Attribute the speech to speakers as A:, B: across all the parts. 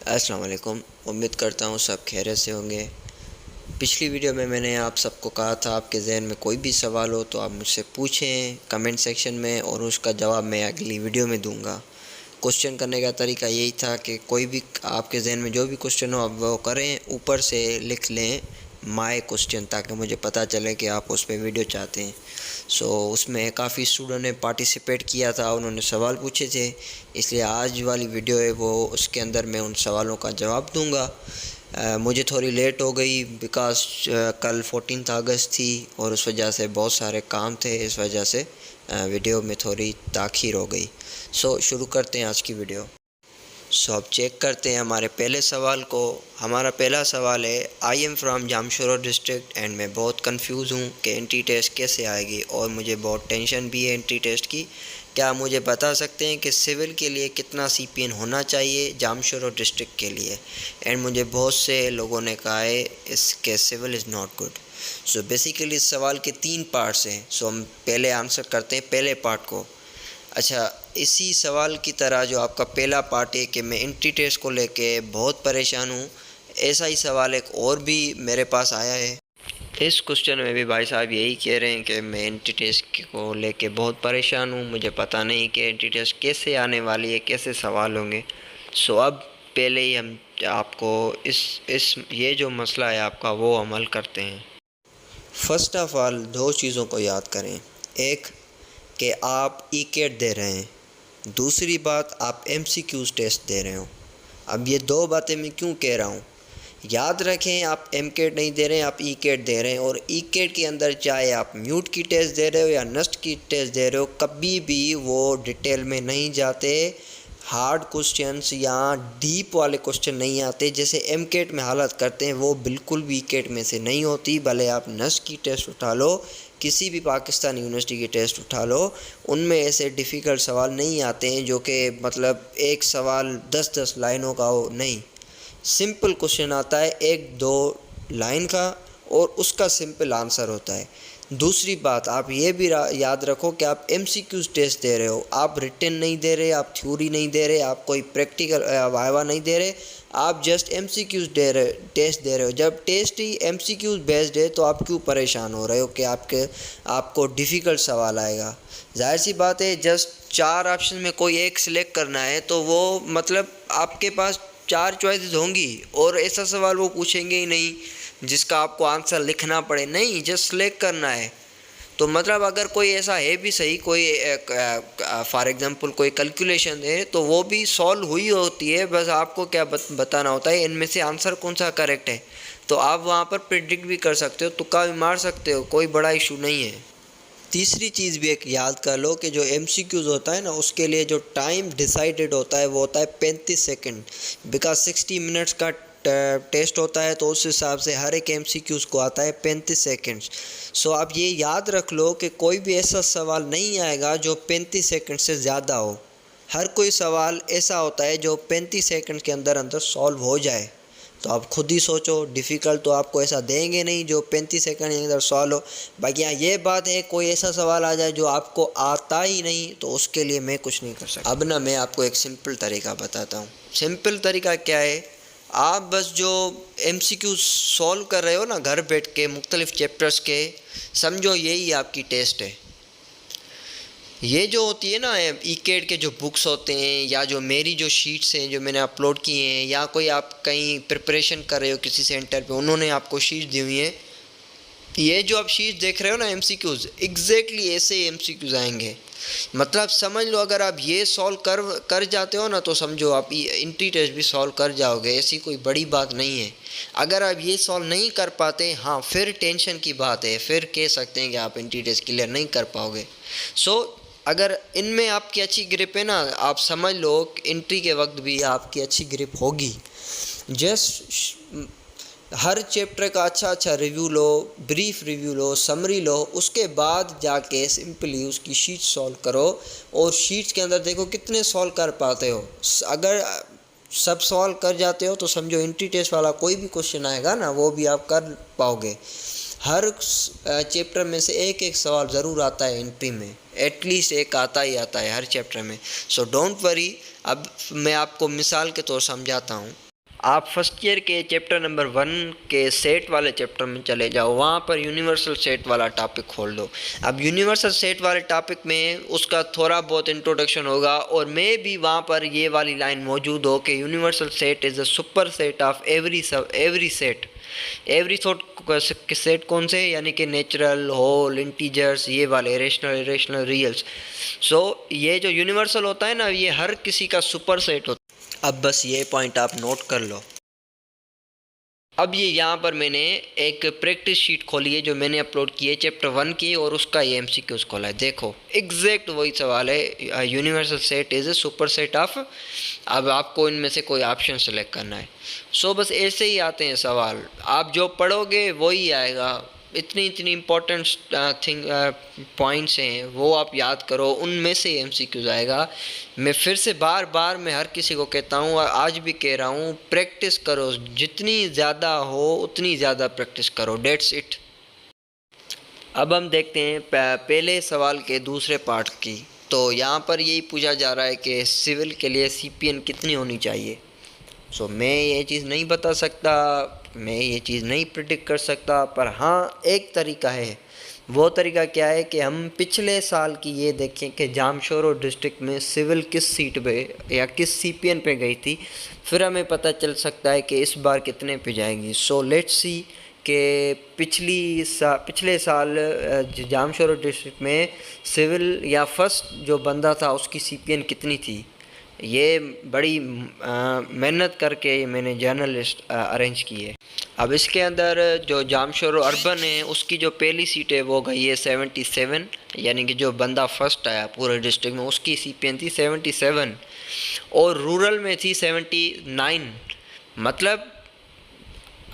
A: अस्सलाम वालेकुम। उम्मीद करता हूँ सब खैरियत से होंगे। पिछली वीडियो में मैंने आप सबको कहा था आपके ज़हन में कोई भी सवाल हो तो आप मुझसे पूछें कमेंट सेक्शन में और उसका जवाब मैं अगली वीडियो में दूंगा। क्वेश्चन करने का तरीका यही था कि कोई भी आपके ज़हन में जो भी क्वेश्चन हो आप वो करें, ऊपर से लिख लें माय क्वेश्चन ताकि मुझे पता चले कि आप उस पर वीडियो चाहते हैं। उसमें काफ़ी स्टूडेंट ने पार्टिसिपेट किया था, उन्होंने सवाल पूछे थे, इसलिए आज वाली वीडियो है वो उसके अंदर मैं उन सवालों का जवाब दूंगा। मुझे थोड़ी लेट हो गई बिकॉज़ कल 14 अगस्त थी और उस वजह से बहुत सारे काम थे, इस वजह से वीडियो में थोड़ी ताख़ीर हो गई। शुरू करते हैं आज की वीडियो। अब चेक करते हैं हमारे पहले सवाल को। हमारा पहला सवाल है, I am from Jamshoro district and मैं बहुत कंफ्यूज हूँ कि एंट्री टेस्ट कैसे आएगी और मुझे बहुत टेंशन भी है एंट्री टेस्ट की। क्या मुझे बता सकते हैं कि सिविल के लिए कितना सीपीएन होना चाहिए जामशोरा डिस्ट्रिक्ट के लिए? एंड मुझे बहुत से लोगों ने कहा है इसके civil is not good. Basically इस सवाल के 3 पार्ट्स हैं। हम पहले आंसर करते हैं पहले पार्ट को। अच्छा, इसी सवाल की तरह जो आपका पहला पार्ट है कि मैं एंट्री टेस्ट को लेके बहुत परेशान हूँ, ऐसा ही सवाल एक और भी मेरे पास आया है। इस क्वेश्चन में भी भाई साहब यही कह रहे हैं कि मैं एंट्री टेस्ट को लेके बहुत परेशान हूँ, मुझे पता नहीं कि एंट्री टेस्ट कैसे आने वाली है, कैसे सवाल होंगे। अब पहले ही हम आपको इस ये जो मसला है आपका वो अमल करते हैं। फ़र्स्ट ऑफ़ ऑल 2 चीज़ों को याद करें। एक कि आप ई-कैट दे रहे हैं, दूसरी बात आप एमसीक्यूज़ टेस्ट दे रहे हो। अब ये 2 बातें मैं क्यों कह रहा हूँ, याद रखें आप एम-कैट नहीं दे रहे हैं, आप ई-कैट दे रहे हैं। और ई-कैट के अंदर चाहे आप म्यूट की टेस्ट दे रहे हो या नस्ट की टेस्ट दे रहे हो, कभी भी वो डिटेल में नहीं जाते, हार्ड क्वेश्चंस या डीप वाले क्वेश्चन नहीं आते जैसे एम-कैट में हालत करते हैं, वो बिल्कुल भी ई-कैट में से नहीं होती। भले आप नस्ट की टेस्ट उठा लो, किसी भी पाकिस्तान यूनिवर्सिटी की टेस्ट उठा लो, उनमें ऐसे डिफ़िकल्ट सवाल नहीं आते हैं जो कि मतलब एक सवाल 10-10 लाइनों का हो, नहीं। सिंपल क्वेश्चन आता है 1-2 लाइन का और उसका सिंपल आंसर होता है। दूसरी बात आप ये भी याद रखो कि आप एमसीक्यूज़ टेस्ट दे रहे हो, आप रिटन नहीं दे रहे, आप थ्योरी नहीं दे रहे, आप कोई प्रैक्टिकल वाइवा नहीं दे रहे, आप जस्ट एमसीक्यूज़ टेस्ट दे रहे हो। जब टेस्ट ही एमसीक्यूज़ बेस्ड है तो आप क्यों परेशान हो रहे हो कि आपको डिफ़िकल्ट सवाल आएगा? जाहिर सी बात है, जस्ट 4 ऑप्शन में कोई एक सिलेक्ट करना है तो वो मतलब आपके पास 4 चॉइसेस होंगी और ऐसा सवाल वो पूछेंगे ही नहीं जिसका आपको आंसर लिखना पड़े, नहीं, जस्ट सिलेक्ट करना है। तो मतलब अगर कोई ऐसा है भी सही, कोई फॉर एग्ज़ाम्पल कोई कैलकुलेशन है तो वो भी सॉल्व हुई होती है, बस आपको क्या बताना होता है इनमें से आंसर कौन सा करेक्ट है। तो आप वहाँ पर प्रेडिक्ट भी कर सकते हो, तुक्का भी मार सकते हो, कोई बड़ा इशू नहीं है। तीसरी चीज़ भी एक याद कर लो कि जो एमसीक्यूज़ होता है ना, उसके लिए जो टाइम डिसाइडेड होता है वो होता है 35 सेकंड, बिकॉज 60 मिनट्स का टेस्ट होता है तो उस हिसाब से हर एक एमसीक्यूज़ को आता है 35 सेकंड्स। आप ये याद रख लो कि कोई भी ऐसा सवाल नहीं आएगा जो 35 सेकंड से ज़्यादा हो। हर कोई सवाल ऐसा होता है जो 35 सेकंड के अंदर अंदर सॉल्व हो जाए। तो आप खुद ही सोचो, डिफ़िकल्ट तो आपको ऐसा देंगे नहीं जो 35 सेकंड के अंदर सॉल्व हो। बाकी यहाँ ये बात है, कोई ऐसा सवाल आ जाए जो आपको आता ही नहीं तो उसके लिए मैं कुछ नहीं कर सकता। अब ना मैं आपको एक सिंपल तरीका बताता हूँ। सिंपल तरीका क्या है, आप बस जो एमसीक्यू सॉल्व कर रहे हो ना घर बैठ के मुख्तलिफ़ चैप्टर्स के, समझो यही आपकी टेस्ट है। ये जो होती है ना ई-कैट के जो बुक्स होते हैं या जो मेरी जो शीट्स हैं जो मैंने अपलोड किए हैं, या कोई आप कहीं प्रिपरेशन कर रहे हो किसी सेंटर पे, उन्होंने आपको शीट्स दी हुई हैं, ये जो आप शीट्स देख रहे हो ना एमसीक्यूज़, एग्जैक्टली ऐसे ही एमसीक्यूज़ आएंगे। मतलब समझ लो अगर आप ये सॉल्व कर जाते हो ना तो समझो आप एंट्री टेस्ट भी सॉल्व कर जाओगे, ऐसी कोई बड़ी बात नहीं है। अगर आप ये सॉल्व नहीं कर पाते, हाँ फिर टेंशन की बात है, फिर कह सकते हैं कि आप एंट्री टेस्ट क्लियर नहीं कर पाओगे। अगर इनमें आपकी अच्छी ग्रिप है ना, आप समझ लो एंट्री के वक्त भी आपकी अच्छी ग्रिप होगी। जस्ट हर चैप्टर का अच्छा रिव्यू लो, ब्रीफ रिव्यू लो, समरी लो, उसके बाद जाके सिंपली उसकी शीट सॉल्व करो और शीट्स के अंदर देखो कितने सॉल्व कर पाते हो। अगर सब सॉल्व कर जाते हो तो समझो एंट्री टेस्ट वाला कोई भी क्वेश्चन आएगा ना वो भी आप कर पाओगे। हर चैप्टर में से एक एक सवाल ज़रूर आता है एंट्री में, एटलीस्ट एक आता ही आता है हर चैप्टर में। Don't worry. अब मैं आपको मिसाल के तौर समझाता हूँ। आप फर्स्ट ईयर के चैप्टर नंबर 1 के सेट वाले चैप्टर में चले जाओ, वहाँ पर यूनिवर्सल सेट वाला टॉपिक खोल दो। अब यूनिवर्सल सेट वाले टॉपिक में उसका थोड़ा बहुत इंट्रोडक्शन होगा, और मे भी वहाँ पर ये वाली लाइन मौजूद हो कि universal set is a super set of every set. Every set कौन से, यानी कि नेचुरल, होल, इंटीजर्स, ये वाले रेशनल, इरेशनल, रियल्स। सो ये जो यूनिवर्सल होता है ना, ये हर किसी का सुपर सेट होता है। अब बस ये पॉइंट आप नोट कर लो। अब ये यहाँ पर मैंने एक प्रैक्टिस शीट खोली है जो मैंने अपलोड की है चैप्टर 1 की, और उसका ये MCQs खोला है। देखो एग्जैक्ट वही सवाल है, universal set is a super set of. अब आपको इनमें से कोई ऑप्शन सेलेक्ट करना है। सो बस ऐसे ही आते हैं सवाल, आप जो पढ़ोगे वही आएगा। इतनी इम्पोर्टेंट पॉइंट्स हैं वो आप याद करो, उनमें से MCQs आएगा। मैं फिर से बार बार मैं हर किसी को कहता हूँ और आज भी कह रहा हूँ, प्रैक्टिस करो, जितनी ज़्यादा हो उतनी ज़्यादा प्रैक्टिस करो। That's it. अब हम देखते हैं पहले सवाल के दूसरे पार्ट की। तो यहाँ पर यही पूछा जा रहा है कि सिविल के लिए CPN कितनी होनी चाहिए। सो मैं ये चीज़ नहीं बता सकता, मैं ये चीज़ नहीं प्रिडिक्ट कर सकता, पर हाँ एक तरीका है। वो तरीका क्या है कि हम पिछले साल की ये देखें कि जामशोरो डिस्ट्रिक्ट में सिविल किस सीट पे या किस CPN पे गई थी, फिर हमें पता चल सकता है कि इस बार कितने पे जाएगी। सो लेट्स सी कि पिछले साल जामशोरो डिस्ट्रिक्ट में सिविल या फर्स्ट जो बंदा था उसकी CPN कितनी थी। ये बड़ी मेहनत करके मैंने जर्नलिस्ट अरेंज की है। अब इसके अंदर जो जामशोरो अर्बन है उसकी जो पहली सीट है वो गई है 77, यानी कि जो बंदा फर्स्ट आया पूरे डिस्ट्रिक्ट में उसकी CPN थी 77, और रूरल में थी 79। मतलब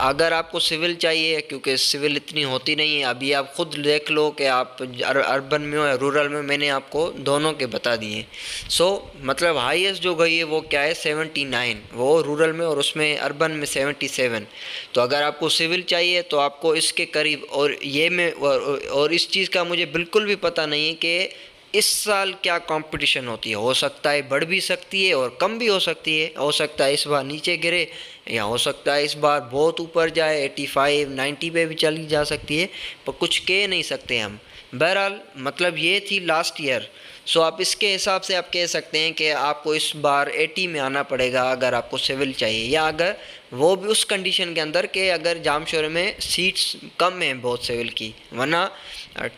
A: अगर आपको सिविल चाहिए, क्योंकि सिविल इतनी होती नहीं है, अभी आप खुद देख लो कि आप अर्बन में हो या रूरल में, मैंने आपको दोनों के बता दिए। सो मतलब हाईएस्ट जो गई है वो क्या है 79, वो रूरल में, और उसमें अर्बन में 77। तो अगर आपको सिविल चाहिए तो आपको इसके करीब, और ये मैं और इस चीज़ का मुझे बिल्कुल भी पता नहीं है कि इस साल क्या कंपटीशन होती है। हो सकता है बढ़ भी सकती है और कम भी हो सकती है। हो सकता है इस बार नीचे गिरे, या हो सकता है इस बार बहुत ऊपर जाए, 85 90 पे भी चली जा सकती है, पर कुछ कह नहीं सकते हम। बहरहाल मतलब ये थी लास्ट ईयर। सो आप इसके हिसाब से आप कह सकते हैं कि आपको इस बार 80 में आना पड़ेगा अगर आपको सिविल चाहिए, या अगर वो भी उस कंडीशन के अंदर कि अगर जामशोरे में सीट्स कम हैं बहुत सिविल की, वरना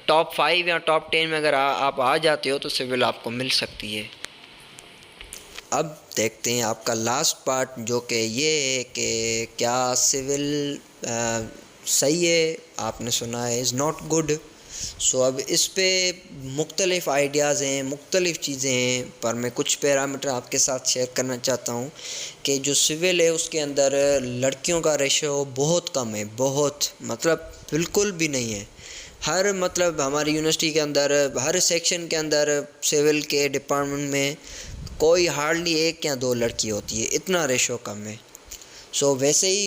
A: टॉप 5 या टॉप 10 में अगर आप आ जाते हो तो सिविल आपको मिल सकती है। अब देखते हैं आपका लास्ट पार्ट, जो कि ये है कि क्या सिविल सही है। आपने सुना है इज़ नॉट गुड। सो अब इस पे मुख्तलिफ़ आइडियाज़ हैं, मुख्तलिफ़ चीज़ें हैं, पर मैं कुछ पैरामीटर आपके साथ शेयर करना चाहता हूँ कि जो सिविल है उसके अंदर लड़कियों का रेशो बहुत कम है, बहुत मतलब बिल्कुल भी नहीं है। हर मतलब हमारी यूनिवर्सिटी के अंदर हर सेक्शन के अंदर सिविल के डिपार्टमेंट में कोई हार्डली 1 या 2 लड़की होती है, इतना रेशो कम है। सो वैसे ही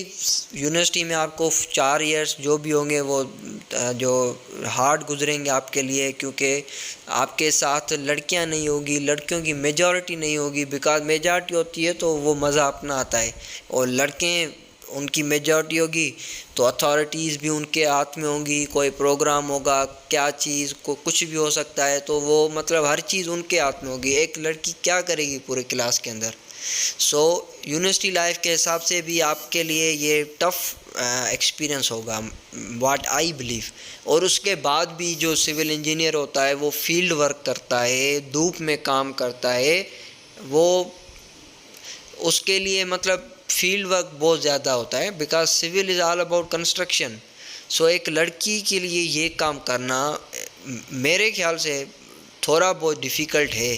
A: यूनिवर्सिटी में आपको 4 इयर्स जो भी होंगे वो जो हार्ड गुजरेंगे आपके लिए, क्योंकि आपके साथ लड़कियां नहीं होगी, लड़कियों की मेजॉरिटी नहीं होगी। बिकॉज मेजॉरिटी होती है तो वो मज़ा अपना आता है, और लड़के उनकी मेजॉरिटी होगी तो अथॉरिटीज़ भी उनके हाथ में होंगी। कोई प्रोग्राम होगा, क्या चीज़ को कुछ भी हो सकता है, तो वो मतलब हर चीज़ उनके हाथ में होगी। एक लड़की क्या करेगी पूरे क्लास के अंदर। सो यूनिवर्सिटी लाइफ के हिसाब से भी आपके लिए ये टफ़ एक्सपीरियंस होगा, व्हाट आई बिलीव। और उसके बाद भी जो सिविल इंजीनियर होता है वो फील्ड वर्क करता है, धूप में काम करता है, वो उसके लिए मतलब फील्ड वर्क बहुत ज़्यादा होता है, because civil is all about construction. So एक लड़की के लिए ये काम करना मेरे ख्याल से थोड़ा बहुत डिफ़िकल्ट है।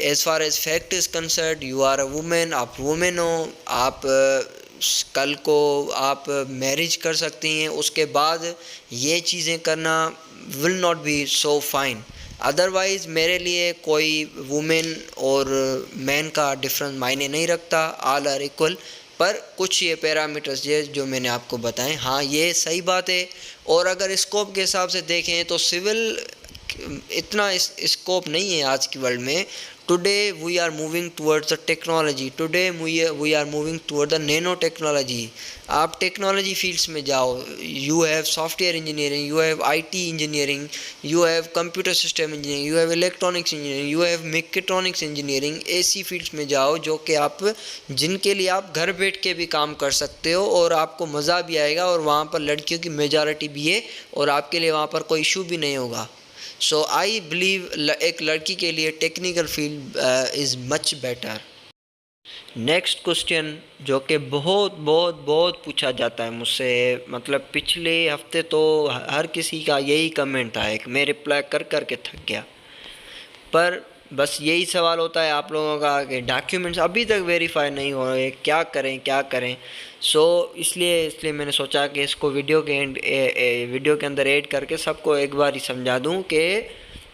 A: As far as fact is concern, you are a women, आप वुमेन हो, आप कल को आप मैरिज कर सकती हैं, उसके बाद ये चीज़ें करना will not be so fine. Otherwise मेरे लिए कोई वुमेन और मैन का डिफरेंस मायने नहीं रखता, ऑल आर इक्वल। पर कुछ ये पैरामीटर्स ये जो मैंने आपको बताएं, हाँ ये सही बात है। और अगर स्कोप के हिसाब से देखें तो सिविल इतना स्कोप नहीं है आज की वर्ल्ड में। Today we are moving towards the technology. Today we are moving toward the nano technology. आप टेक्नोलॉजी फील्ड्स में जाओ, you have software engineering, you have IT engineering, you have computer system engineering, you have electronics engineering, you have mechatronics engineering. ऐसी fields में जाओ जो कि आप जिनके लिए आप घर बैठ के भी काम कर सकते हो और आपको मज़ा भी आएगा और वहाँ पर लड़कियों की मेजॉरिटी भी है और आपके लिए वहाँ पर कोई इशू भी नहीं होगा। सो आई बिलीव एक लड़की के लिए technical field is much better. Next question जो कि बहुत बहुत बहुत पूछा जाता है मुझसे, मतलब पिछले हफ्ते तो हर किसी का यही कमेंट आया कि मैं रिप्लाई कर कर के थक गया, पर बस यही सवाल होता है आप लोगों का कि डॉक्यूमेंट्स अभी तक वेरीफाई नहीं हो रहे, क्या करें क्या करें। इसलिए मैंने सोचा कि इसको वीडियो के अंदर ऐड करके सबको एक बार ही समझा दूं कि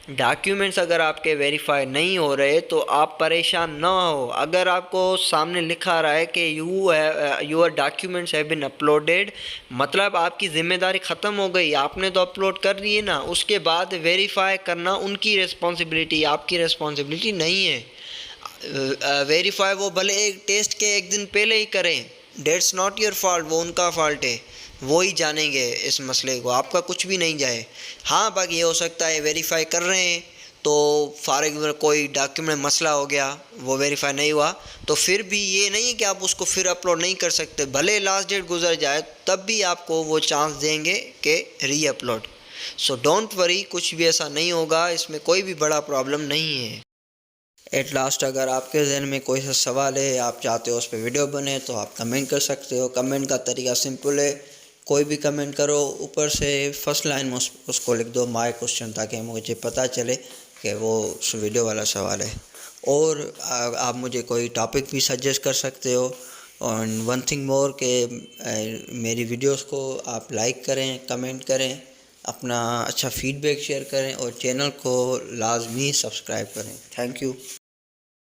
A: डॉक्यूमेंट्स अगर आपके वेरीफाई नहीं हो रहे तो आप परेशान ना हो। अगर आपको सामने लिखा रहा है कि your documents have been uploaded, मतलब आपकी ज़िम्मेदारी ख़त्म हो गई, आपने तो अपलोड कर दी है ना, उसके बाद वेरीफाई करना उनकी रिस्पॉन्सिबिलिटी, आपकी रिस्पॉन्सिबिलिटी नहीं है। वेरीफाई वो भले एक टेस्ट के एक दिन पहले ही करें, डेट्स नॉट योर फॉल्ट, वो उनका फॉल्ट है, वो ही जानेंगे इस मसले को, आपका कुछ भी नहीं जाए। हाँ, बाकी ये हो सकता है वेरीफाई कर रहे हैं तो फॉर एग्जाम्पल कोई डॉक्यूमेंट मसला हो गया, वो वेरीफाई नहीं हुआ, तो फिर भी ये नहीं है कि आप उसको फिर अपलोड नहीं कर सकते, भले लास्ट डेट गुजर जाए तब भी आपको वो चांस देंगे कि री अपलोड। सो डोंट वरी, कुछ भी ऐसा नहीं होगा, इसमें कोई भी बड़ा प्रॉब्लम नहीं है। एट लास्ट अगर आपके जहन में कोई सा सवाल है, आप चाहते हो उस पर वीडियो बने, तो आप कमेंट कर सकते हो। कमेंट का तरीका सिंपल है, कोई भी कमेंट करो, ऊपर से फर्स्ट लाइन में उसको लिख दो माय क्वेश्चन, ताकि मुझे पता चले कि वो उस वीडियो वाला सवाल है। और आप मुझे कोई टॉपिक भी सजेस्ट कर सकते हो। और वन थिंग मोर कि मेरी वीडियोस को आप लाइक करें, कमेंट करें, अपना अच्छा फीडबैक शेयर करें और चैनल को लाजमी सब्सक्राइब करें। Thank you.